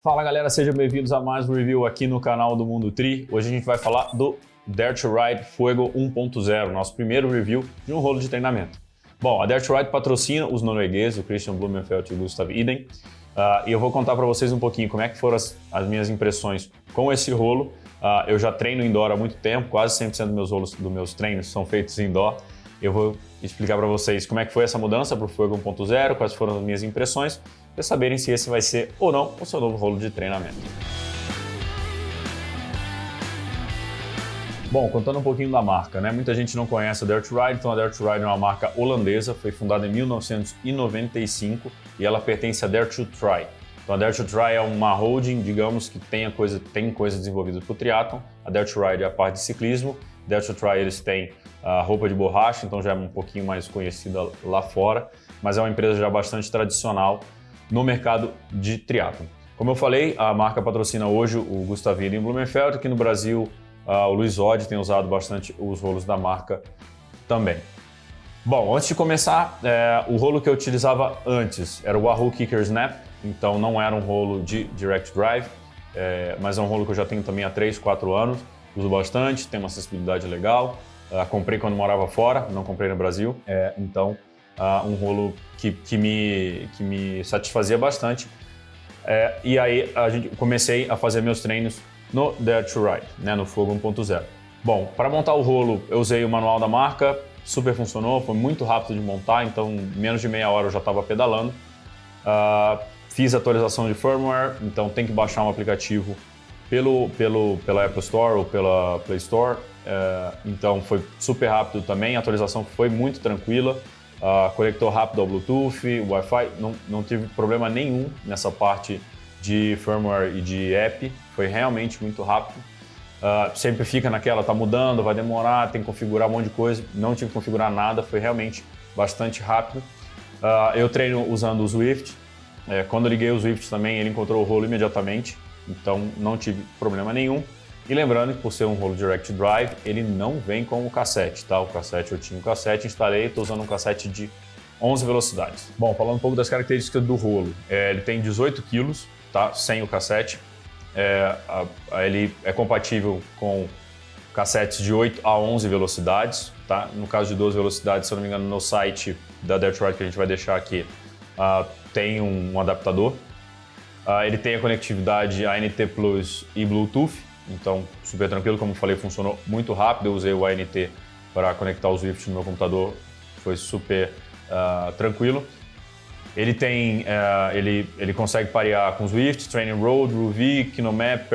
Fala galera, sejam bem-vindos a mais um review aqui no canal do Mundo Tri. Hoje a gente vai falar do Dare to Ride Fuego 1.0, nosso primeiro review de um rolo de treinamento. Bom, a Dare to Ride patrocina os noruegueses, o Christian Blumenfeld e o Gustav Iden, e eu vou contar para vocês um pouquinho como é que foram as minhas impressões com esse rolo. Eu já treino indoor há muito tempo, quase 100% dos meus treinos são feitos indoor. Eu vou explicar para vocês como é que foi essa mudança para o Fuego 1.0, quais foram as minhas impressões, para saberem se esse vai ser ou não o seu novo rolo de treinamento. Bom, contando um pouquinho da marca, né? Muita gente não conhece a Dare to Ride, então a Dare to Ride é uma marca holandesa, foi fundada em 1995 e ela pertence à Dare to Try. Então a Dare to Try é uma holding, digamos, que tem coisa desenvolvida para o triatlon. A Dare to Ride é a parte de ciclismo. Dare to Try eles têm a roupa de borracha, então já é um pouquinho mais conhecida lá fora, mas é uma empresa já bastante tradicional no mercado de triatlon. Como eu falei, a marca patrocina hoje o Gustav Iden Blumenfeld, aqui no Brasil o Luiz Odd tem usado bastante os rolos da marca também. Bom, antes de começar, o rolo que eu utilizava antes era o Wahoo Kickr Snap, então não era um rolo de Direct Drive, mas é um rolo que eu já tenho também há 3, 4 anos, uso bastante, tem uma acessibilidade legal, comprei quando morava fora, não comprei no Brasil, então um rolo que me satisfazia bastante. E aí comecei a fazer meus treinos no Dare to Ride, né, no Fuego 1.0. Bom, para montar o rolo eu usei o manual da marca, super funcionou, foi muito rápido de montar, então menos de meia hora eu já estava pedalando. Fiz atualização de firmware, então tem que baixar um aplicativo pela Apple Store ou pela Play Store, então foi super rápido também, a atualização foi muito tranquila. Conector rápido ao Bluetooth, Wi-Fi, não tive problema nenhum nessa parte de firmware e de app, foi realmente muito rápido. Sempre fica naquela, tá mudando, vai demorar, tem que configurar um monte de coisa, não tive que configurar nada, foi realmente bastante rápido. Eu treino usando o Zwift, quando eu liguei o Zwift também ele encontrou o rolo imediatamente, então não tive problema nenhum. E lembrando que por ser um rolo Direct Drive, ele não vem com o cassete, tá? O cassete, eu tinha um cassete, instalei, estou usando um cassete de 11 velocidades. Bom, falando um pouco das características do rolo, ele tem 18 kg, tá? Sem o cassete. Ele é compatível com cassetes de 8 a 11 velocidades, tá? No caso de 12 velocidades, se eu não me engano, no site da Dare to Ride que a gente vai deixar aqui, tem um adaptador. Ele tem a conectividade ANT Plus e Bluetooth. Então, super tranquilo, como eu falei, funcionou muito rápido. Eu usei o ANT para conectar o Zwift no meu computador, foi super tranquilo. Ele consegue parear com Zwift, Training Road, Ruvi, KinoMap,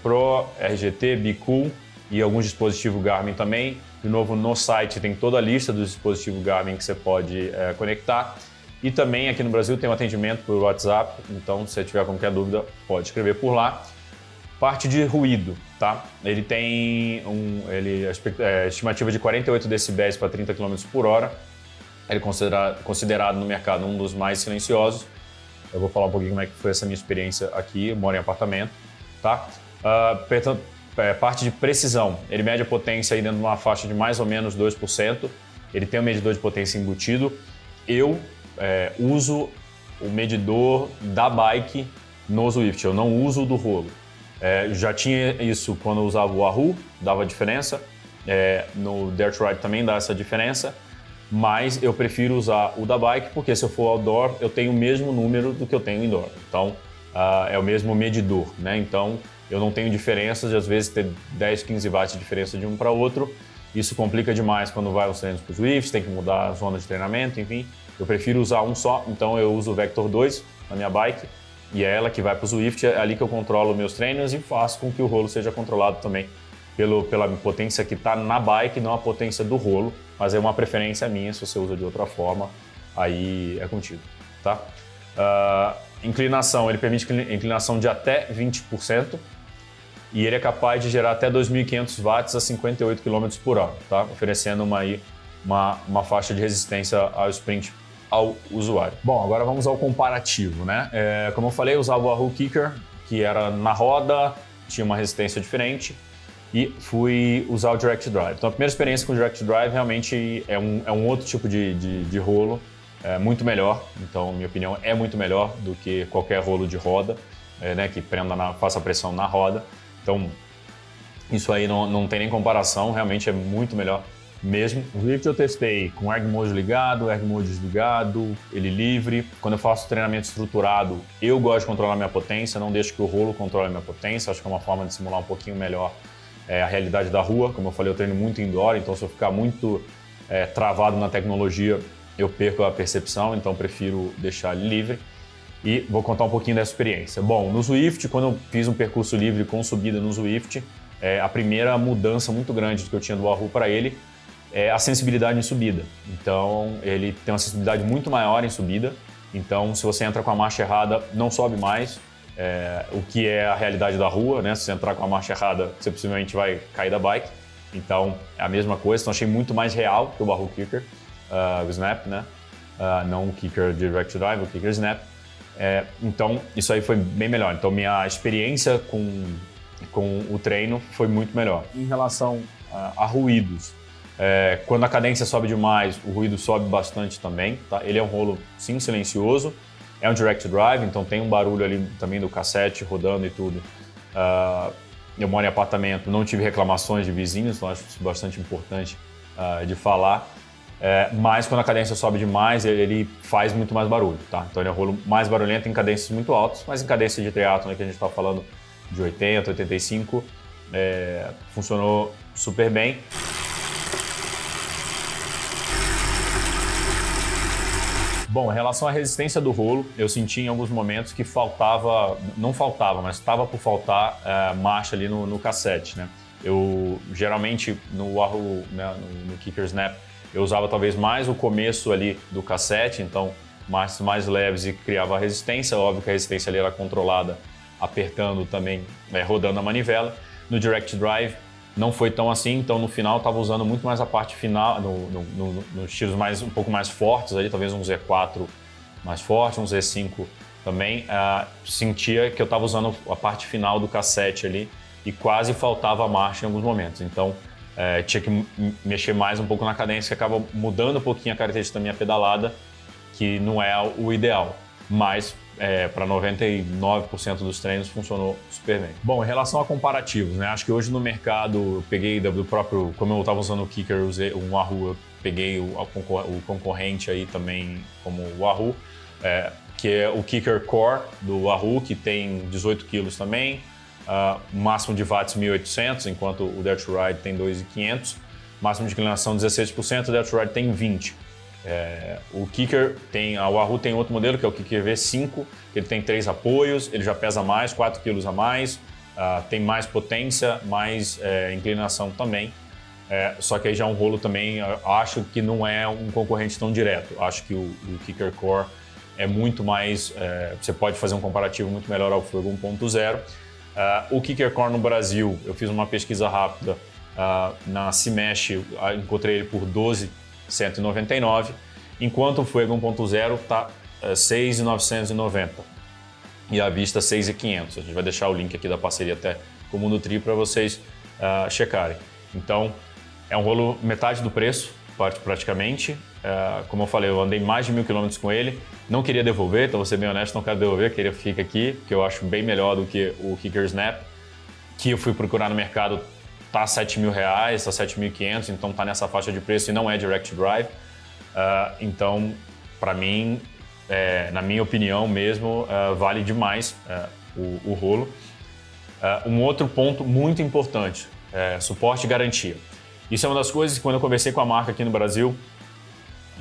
Pro, RGT, BeCool e alguns dispositivos Garmin também. De novo, no site tem toda a lista dos dispositivos Garmin que você pode conectar. E também aqui no Brasil tem um atendimento por WhatsApp, então se você tiver qualquer dúvida, pode escrever por lá. Parte de ruído, tá? Ele tem estimativa de 48 decibéis para 30 km por hora. Ele é considerado no mercado um dos mais silenciosos. Eu vou falar um pouquinho como é que foi essa minha experiência aqui, eu moro em apartamento, tá? Parte de precisão, ele mede a potência aí dentro de uma faixa de mais ou menos 2%. Ele tem um medidor de potência embutido. Eu uso o medidor da bike no Zwift, eu não uso o do rolo. Já tinha isso quando eu usava o Wahoo, dava diferença, no Dare to Ride também dá essa diferença, mas eu prefiro usar o da bike porque se eu for outdoor eu tenho o mesmo número do que eu tenho indoor, então é o mesmo medidor, né? Então eu não tenho diferenças de às vezes ter 10, 15 watts de diferença de um para outro, isso complica demais quando vai os treinos para o Zwift, tem que mudar a zona de treinamento, enfim, eu prefiro usar um só, então eu uso o Vector 2 na minha bike, e é ela que vai para o Zwift, é ali que eu controlo meus treinos e faço com que o rolo seja controlado também pela potência que está na bike, não a potência do rolo, mas é uma preferência minha, se você usa de outra forma, aí é contigo, tá? Inclinação, ele permite inclinação de até 20% e ele é capaz de gerar até 2.500 watts a 58 km por hora, tá? Oferecendo uma faixa de resistência ao sprint ao usuário. Bom, agora vamos ao comparativo, né? Como eu falei, eu usava o Wahoo Kickr, que era na roda, tinha uma resistência diferente, e fui usar o Direct Drive. Então a primeira experiência com o Direct Drive realmente é um outro tipo de rolo, muito melhor, então minha opinião é muito melhor do que qualquer rolo de roda. né, que faça pressão na roda. Então, isso aí não tem nem comparação, realmente é muito melhor mesmo. O Rift eu testei com Erg Mode ligado, Erg Mode desligado, ele livre. Quando eu faço treinamento estruturado, eu gosto de controlar minha potência, não deixo que o rolo controle a minha potência. Acho que é uma forma de simular um pouquinho melhor a realidade da rua. Como eu falei, eu treino muito indoor, então se eu ficar muito travado na tecnologia, eu perco a percepção, então prefiro deixar ele livre. E vou contar um pouquinho dessa experiência. Bom, no Zwift, quando eu fiz um percurso livre com subida no Zwift, a primeira mudança muito grande que eu tinha do Wahoo para ele é a sensibilidade em subida. Então, ele tem uma sensibilidade muito maior em subida. Então, se você entra com a marcha errada, não sobe mais, o que é a realidade da rua, né? Se você entrar com a marcha errada, você possivelmente vai cair da bike. Então, é a mesma coisa. Então, achei muito mais real que o Wahoo Kickr, o Snap, né? Não o Kickr Direct Drive, o Kickr Snap. Então, isso aí foi bem melhor. Então, minha experiência com o treino foi muito melhor. Em relação a ruídos, quando a cadência sobe demais, o ruído sobe bastante também. Tá? Ele é um rolo, sim, silencioso. É um direct drive, então tem um barulho ali também do cassete rodando e tudo. Eu moro em apartamento, não tive reclamações de vizinhos, então acho isso bastante importante de falar. Mas quando a cadência sobe demais, ele faz muito mais barulho. Tá? Então ele é um rolo mais barulhento em cadências muito altas, mas em cadência de triatlon, que a gente está falando de 80, 85, funcionou super bem. Bom, em relação à resistência do rolo, eu senti em alguns momentos que não faltava, mas estava por faltar marcha ali no cassete, né? Eu, geralmente, no Wahoo, né, no Kickr Snap, eu usava talvez mais o começo ali do cassete, então marchas mais leves e criava a resistência. Óbvio que a resistência ali era controlada apertando também, rodando a manivela. No Direct Drive não foi tão assim, então no final eu estava usando muito mais a parte final, nos tiros um pouco mais fortes, ali, talvez um Z4 mais forte, um Z5 também. Sentia que eu estava usando a parte final do cassete ali e quase faltava a marcha em alguns momentos. Então tinha que mexer mais um pouco na cadência, que acaba mudando um pouquinho a característica da minha pedalada, que não é o ideal, mas para 99% dos treinos funcionou super bem. Bom, em relação a comparativos, né? Acho que hoje no mercado eu peguei do próprio, como eu estava usando o Kickr, usei um Wahoo, eu peguei o concorrente aí também como o Wahoo, que é o Kickr Core do Wahoo, que tem 18 quilos também, máximo de watts 1.800, enquanto o Dare to Ride tem 2.500, máximo de inclinação 16%, o Dare to Ride tem 20%. O Kickr a Wahoo tem outro modelo, que é o Kickr V5, que ele tem 3 apoios, ele já pesa mais, 4 kg a mais, tem mais potência, mais inclinação também. Só que aí já é um rolo também, acho que não é um concorrente tão direto. Acho que o Kickr Core é muito mais, você pode fazer um comparativo muito melhor ao Fuego 1.0. O Kickr Core no Brasil, eu fiz uma pesquisa rápida na Cimesh, encontrei ele por 12.199, enquanto o Fuego 1.0 está 6.990 e a vista 6.500. A gente vai deixar o link aqui da parceria até com o Mundo Tri para vocês checarem. Então, é um rolo metade do preço, praticamente. Como eu falei, eu andei mais de 1.000 km com ele, não queria devolver, então vou ser bem honesto, não quero devolver, queria que fique aqui, porque eu acho bem melhor do que o Kickr Snap, que eu fui procurar no mercado, tá R$7.000, tá 7.500, então tá nessa faixa de preço e não é Direct Drive. Então, para mim, na minha opinião mesmo, vale demais o rolo. Um outro ponto muito importante, suporte e garantia. Isso é uma das coisas que quando eu conversei com a marca aqui no Brasil,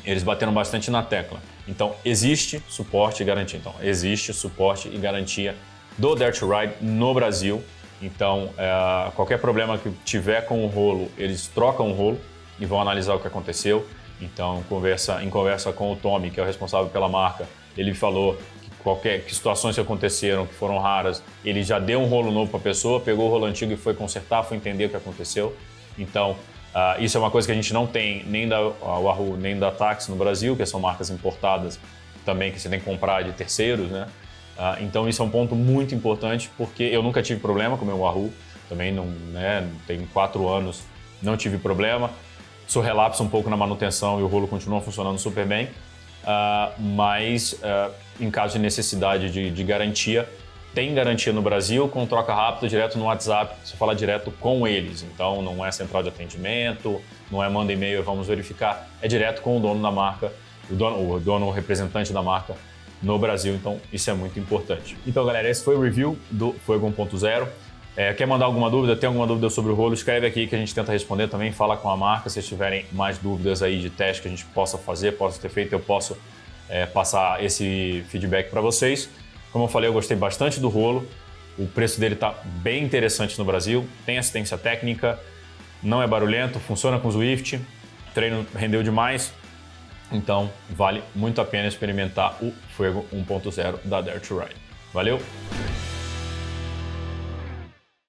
eles bateram bastante na tecla. Então, existe suporte e garantia. Então, existe suporte e garantia do Dare to Ride no Brasil. Então, qualquer problema que tiver com o rolo, eles trocam o rolo e vão analisar o que aconteceu. Então, em conversa com o Tommy, que é o responsável pela marca, ele falou que situações que aconteceram, que foram raras, ele já deu um rolo novo para a pessoa, pegou o rolo antigo e foi consertar, foi entender o que aconteceu. Então, isso é uma coisa que a gente não tem nem da Wahoo, nem da Tacx no Brasil, que são marcas importadas também, que você tem que comprar de terceiros, né? Então isso é um ponto muito importante, porque eu nunca tive problema com o meu Wahoo, também não, né, tem 4 anos, não tive problema. Sou relapso um pouco na manutenção e o rolo continua funcionando super bem, mas em caso de necessidade de garantia, tem garantia no Brasil, com troca rápida direto no WhatsApp, você fala direto com eles. Então não é central de atendimento, não é manda e-mail, vamos verificar, é direto com o dono da marca, o representante da marca no Brasil, então isso é muito importante. Então galera, esse foi o review do Fuego 1.0. Quer mandar alguma dúvida, tem alguma dúvida sobre o rolo, escreve aqui que a gente tenta responder também, fala com a marca, se tiverem mais dúvidas aí de teste que a gente possa fazer, possa ter feito, eu posso passar esse feedback para vocês. Como eu falei, eu gostei bastante do rolo, o preço dele está bem interessante no Brasil, tem assistência técnica, não é barulhento, funciona com Zwift, o treino rendeu demais, então vale muito a pena experimentar o Fuego 1.0 da Dare to Ride. Valeu!